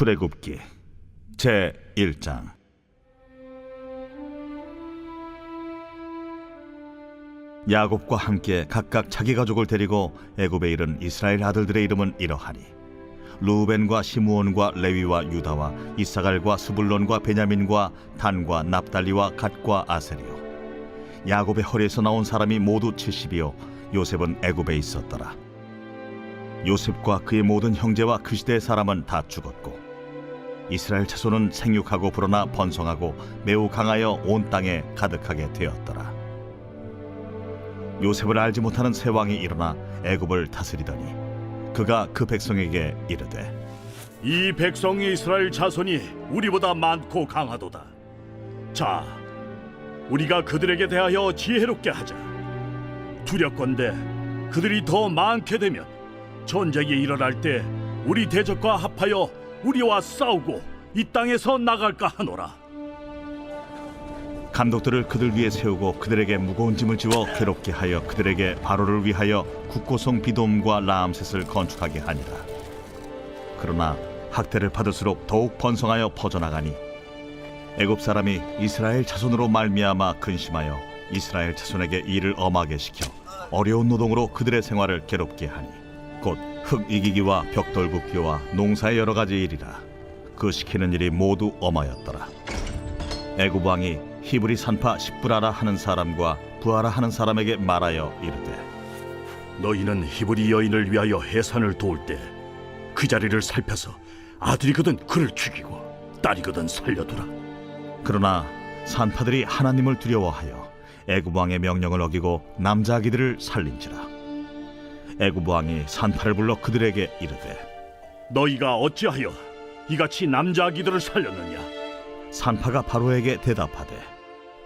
출애굽기 제1장. 야곱과 함께 각각 자기 가족을 데리고 애굽에 이른 이스라엘 아들들의 이름은 이러하니 루벤과 시므온과 레위와 유다와 이사갈과 스불론과 베냐민과 단과 납달리와 갓과 아셀이요. 야곱의 허리에서 나온 사람이 모두 70이요 요셉은 애굽에 있었더라. 요셉과 그의 모든 형제와 그 시대의 사람은 다 죽었고 이스라엘 자손은 생육하고 불어나 번성하고 매우 강하여 온 땅에 가득하게 되었더라. 요셉을 알지 못하는 새 왕이 일어나 애굽을 다스리더니 그가 그 백성에게 이르되, 이 백성의 이스라엘 자손이 우리보다 많고 강하도다. 자, 우리가 그들에게 대하여 지혜롭게 하자. 두렵건대 그들이 더 많게 되면 전쟁이 일어날 때 우리 대적과 합하여 우리와 싸우고 이 땅에서 나갈까 하노라. 감독들을 그들 위에 세우고 그들에게 무거운 짐을 지워 괴롭게 하여 그들에게 바로를 위하여 국고성 비돔과 라암셋을 건축하게 하니라. 그러나 학대를 받을수록 더욱 번성하여 퍼져나가니 애굽 사람이 이스라엘 자손으로 말미암아 근심하여 이스라엘 자손에게 일을 엄하게 시켜 어려운 노동으로 그들의 생활을 괴롭게 하니 곧 흙 이기기와 벽돌 굽기와 농사의 여러 가지 일이라. 그 시키는 일이 모두 엄하였더라. 애굽 왕이 히브리 산파 십부라라 하는 사람과 부하라 하는 사람에게 말하여 이르되, 너희는 히브리 여인을 위하여 해산을 도울 때 그 자리를 살펴서 아들이거든 그를 죽이고 딸이거든 살려두라. 그러나 산파들이 하나님을 두려워하여 애굽 왕의 명령을 어기고 남자 아기들을 살린지라. 애굽 왕이 산파를 불러 그들에게 이르되, 너희가 어찌하여 이같이 남자 아기들을 살렸느냐? 산파가 바로에게 대답하되,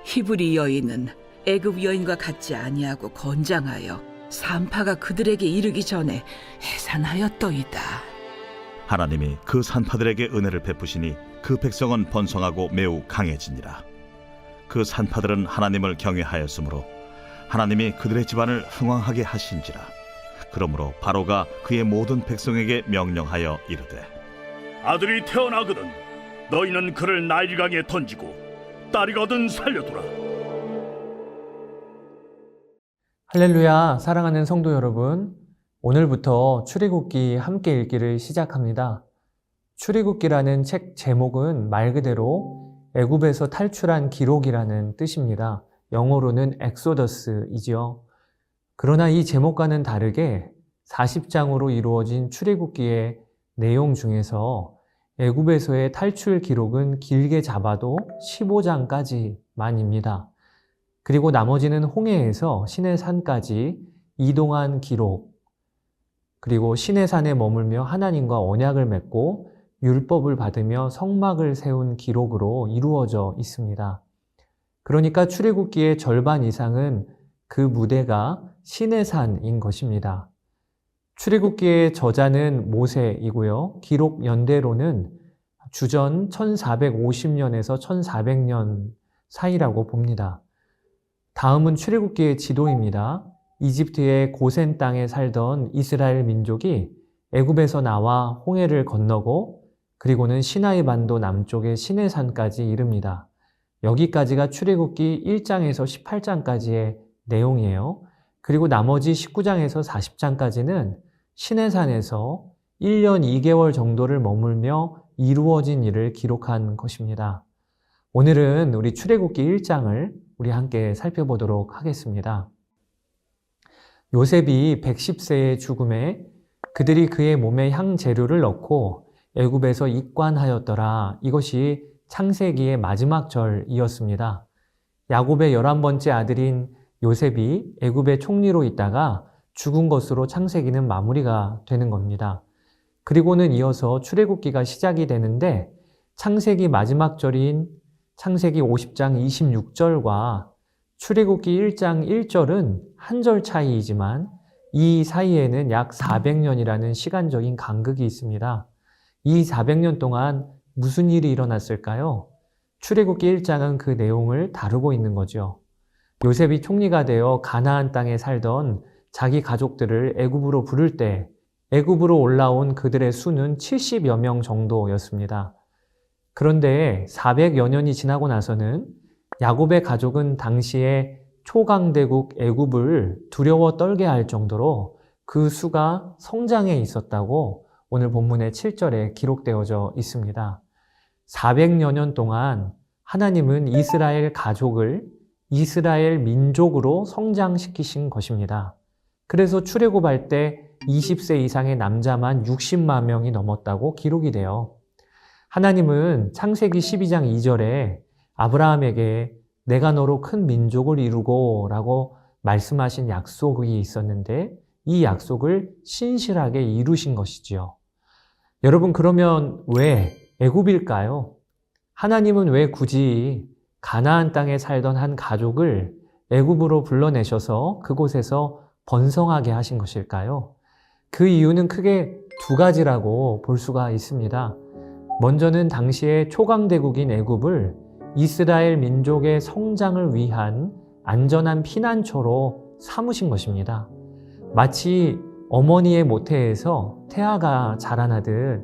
히브리 여인은 애굽 여인과 같지 아니하고 건장하여 산파가 그들에게 이르기 전에 해산하였더이다. 하나님이 그 산파들에게 은혜를 베푸시니 그 백성은 번성하고 매우 강해지니라. 그 산파들은 하나님을 경외하였으므로 하나님이 그들의 집안을 흥왕하게 하신지라. 그러므로 바로가 그의 모든 백성에게 명령하여 이르되, 아들이 태어나거든 너희는 그를 나일강에 던지고 딸이거든 살려두라. 할렐루야. 사랑하는 성도 여러분, 오늘부터 출애굽기 함께 읽기를 시작합니다. 출애굽기라는 책 제목은 말 그대로 애굽에서 탈출한 기록이라는 뜻입니다. 영어로는 엑소더스이지요. 그러나 이 제목과는 다르게 40장으로 이루어진 출애굽기의 내용 중에서 애굽에서의 탈출 기록은 길게 잡아도 15장까지만입니다. 그리고 나머지는 홍해에서 시내산까지 이동한 기록, 그리고 시내산에 머물며 하나님과 언약을 맺고 율법을 받으며 성막을 세운 기록으로 이루어져 있습니다. 그러니까 출애굽기의 절반 이상은 그 무대가 시내산인 것입니다. 출애굽기의 저자는 모세이고요. 기록 연대로는 주전 1450년에서 1400년 사이라고 봅니다. 다음은 출애굽기의 지도입니다. 이집트의 고센 땅에 살던 이스라엘 민족이 애굽에서 나와 홍해를 건너고 그리고는 시나이 반도 남쪽의 시내산까지 이릅니다. 여기까지가 출애굽기 1장에서 18장까지의 내용이에요. 그리고 나머지 19장에서 40장까지는 시내산에서 1년 2개월 정도를 머물며 이루어진 일을 기록한 것입니다. 오늘은 우리 출애굽기 1장을 우리 함께 살펴보도록 하겠습니다. 요셉이 110세의 죽음에 그들이 그의 몸에 향재료를 넣고 애굽에서 입관하였더라. 이것이 창세기의 마지막 절이었습니다. 야곱의 11번째 아들인 요셉이 애굽의 총리로 있다가 죽은 것으로 창세기는 마무리가 되는 겁니다. 그리고는 이어서 출애굽기가 시작이 되는데 창세기 마지막 절인 창세기 50장 26절과 출애굽기 1장 1절은 한 절 차이이지만 이 사이에는 약 400년이라는 시간적인 간극이 있습니다. 이 400년 동안 무슨 일이 일어났을까요? 출애굽기 1장은 그 내용을 다루고 있는 거죠. 요셉이 총리가 되어 가나안 땅에 살던 자기 가족들을 애굽으로 부를 때 애굽으로 올라온 그들의 수는 70여 명 정도였습니다. 그런데 400여 년이 지나고 나서는 야곱의 가족은 당시에 초강대국 애굽을 두려워 떨게 할 정도로 그 수가 성장해 있었다고 오늘 본문의 7절에 기록되어져 있습니다. 400여 년 동안 하나님은 이스라엘 가족을 이스라엘 민족으로 성장시키신 것입니다. 그래서 출애굽할 때 20세 이상의 남자만 60만 명이 넘었다고 기록이 돼요. 하나님은 창세기 12장 2절에 아브라함에게 내가 너로 큰 민족을 이루고 라고 말씀하신 약속이 있었는데 이 약속을 신실하게 이루신 것이지요. 여러분, 그러면 왜 애굽일까요? 하나님은 왜 굳이 가나안 땅에 살던 한 가족을 애굽으로 불러내셔서 그곳에서 번성하게 하신 것일까요? 그 이유는 크게 두 가지라고 볼 수가 있습니다. 먼저는 당시의 초강대국인 애굽을 이스라엘 민족의 성장을 위한 안전한 피난처로 삼으신 것입니다. 마치 어머니의 모태에서 태아가 자라나듯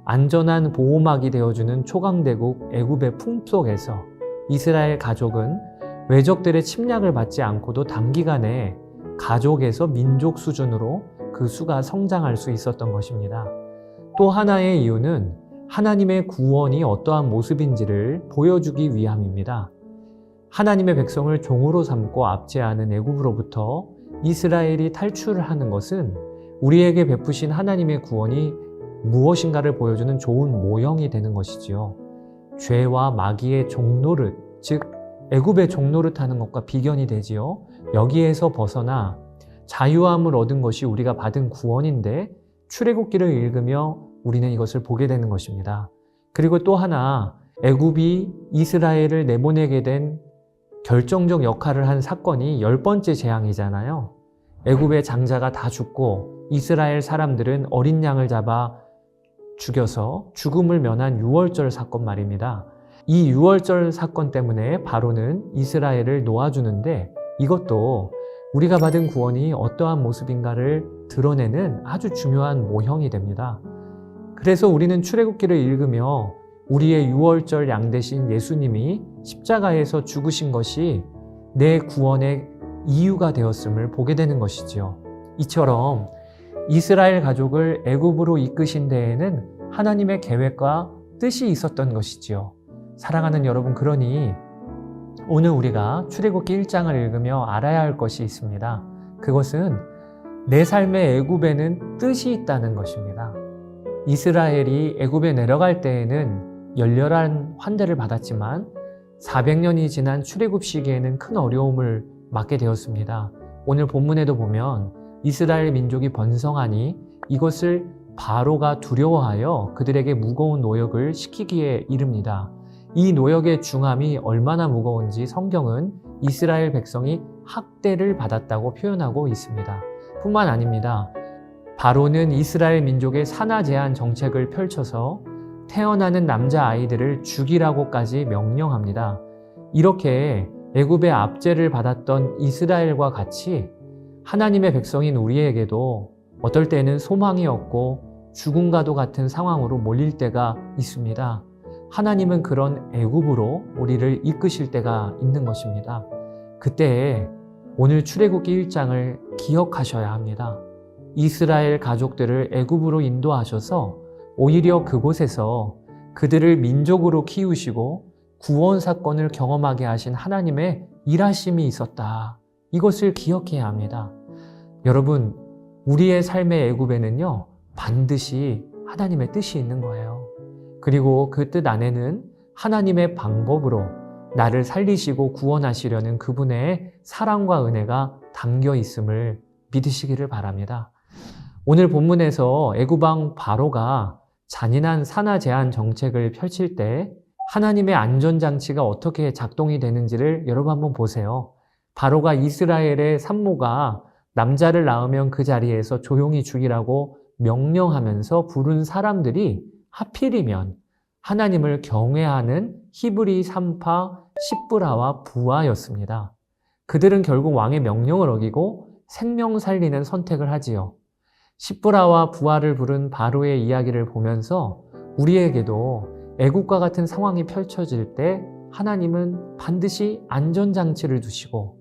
안전한 보호막이 되어주는 초강대국 애굽의 품속에서 이스라엘 가족은 외적들의 침략을 받지 않고도 단기간에 가족에서 민족 수준으로 그 수가 성장할 수 있었던 것입니다. 또 하나의 이유는 하나님의 구원이 어떠한 모습인지를 보여주기 위함입니다. 하나님의 백성을 종으로 삼고 압제하는 애굽으로부터 이스라엘이 탈출하는 것은 우리에게 베푸신 하나님의 구원이 무엇인가를 보여주는 좋은 모형이 되는 것이지요. 죄와 마귀의 종노릇, 즉 애굽의 종노릇하는 것과 비견이 되지요. 여기에서 벗어나 자유함을 얻은 것이 우리가 받은 구원인데 출애굽기를 읽으며 우리는 이것을 보게 되는 것입니다. 그리고 또 하나, 애굽이 이스라엘을 내보내게 된 결정적 역할을 한 사건이 10번째 재앙이잖아요. 애굽의 장자가 다 죽고 이스라엘 사람들은 어린 양을 잡아 죽여서 죽음을 면한 유월절 사건 말입니다. 이 유월절 사건 때문에 바로는 이스라엘을 놓아주는데 이것도 우리가 받은 구원이 어떠한 모습인가를 드러내는 아주 중요한 모형이 됩니다. 그래서 우리는 출애굽기를 읽으며 우리의 유월절 양 되신 예수님이 십자가에서 죽으신 것이 내 구원의 이유가 되었음을 보게 되는 것이지요. 이처럼 이스라엘 가족을 애굽으로 이끄신 데에는 하나님의 계획과 뜻이 있었던 것이지요. 사랑하는 여러분, 그러니 오늘 우리가 출애굽기 1장을 읽으며 알아야 할 것이 있습니다. 그것은 내 삶의 애굽에는 뜻이 있다는 것입니다. 이스라엘이 애굽에 내려갈 때에는 열렬한 환대를 받았지만 400년이 지난 출애굽 시기에는 큰 어려움을 맞게 되었습니다. 오늘 본문에도 보면 이스라엘 민족이 번성하니 이것을 바로가 두려워하여 그들에게 무거운 노역을 시키기에 이릅니다. 이 노역의 중함이 얼마나 무거운지 성경은 이스라엘 백성이 학대를 받았다고 표현하고 있습니다. 뿐만 아닙니다. 바로는 이스라엘 민족의 산하 제한 정책을 펼쳐서 태어나는 남자아이들을 죽이라고까지 명령합니다. 이렇게 애굽의 압제를 받았던 이스라엘과 같이 하나님의 백성인 우리에게도 어떨 때는 소망이 없고 죽음과도 같은 상황으로 몰릴 때가 있습니다. 하나님은 그런 애굽으로 우리를 이끄실 때가 있는 것입니다. 그때 오늘 출애굽기 1장을 기억하셔야 합니다. 이스라엘 가족들을 애굽으로 인도하셔서 오히려 그곳에서 그들을 민족으로 키우시고 구원 사건을 경험하게 하신 하나님의 일하심이 있었다. 이것을 기억해야 합니다. 여러분, 우리의 삶의 애굽에는요, 반드시 하나님의 뜻이 있는 거예요. 그리고 그 뜻 안에는 하나님의 방법으로 나를 살리시고 구원하시려는 그분의 사랑과 은혜가 담겨 있음을 믿으시기를 바랍니다. 오늘 본문에서 애굽왕 바로가 잔인한 산하 제한 정책을 펼칠 때 하나님의 안전장치가 어떻게 작동이 되는지를 여러분 한번 보세요. 바로가 이스라엘의 산모가 남자를 낳으면 그 자리에서 조용히 죽이라고 명령하면서 부른 사람들이 하필이면 하나님을 경외하는 히브리 산파 십브라와 부하였습니다. 그들은 결국 왕의 명령을 어기고 생명 살리는 선택을 하지요. 십브라와 부하를 부른 바로의 이야기를 보면서 우리에게도 애국과 같은 상황이 펼쳐질 때 하나님은 반드시 안전장치를 두시고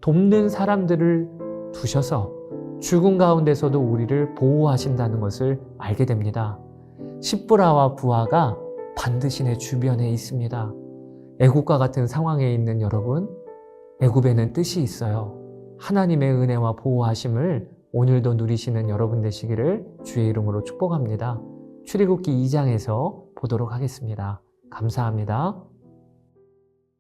돕는 사람들을 두셔서 죽음 가운데서도 우리를 보호하신다는 것을 알게 됩니다. 십브라와 부하가 반드시 내 주변에 있습니다. 애국과 같은 상황에 있는 여러분, 애굽에는 뜻이 있어요. 하나님의 은혜와 보호하심을 오늘도 누리시는 여러분 되시기를 주의 이름으로 축복합니다. 출애굽기 2장에서 보도록 하겠습니다. 감사합니다.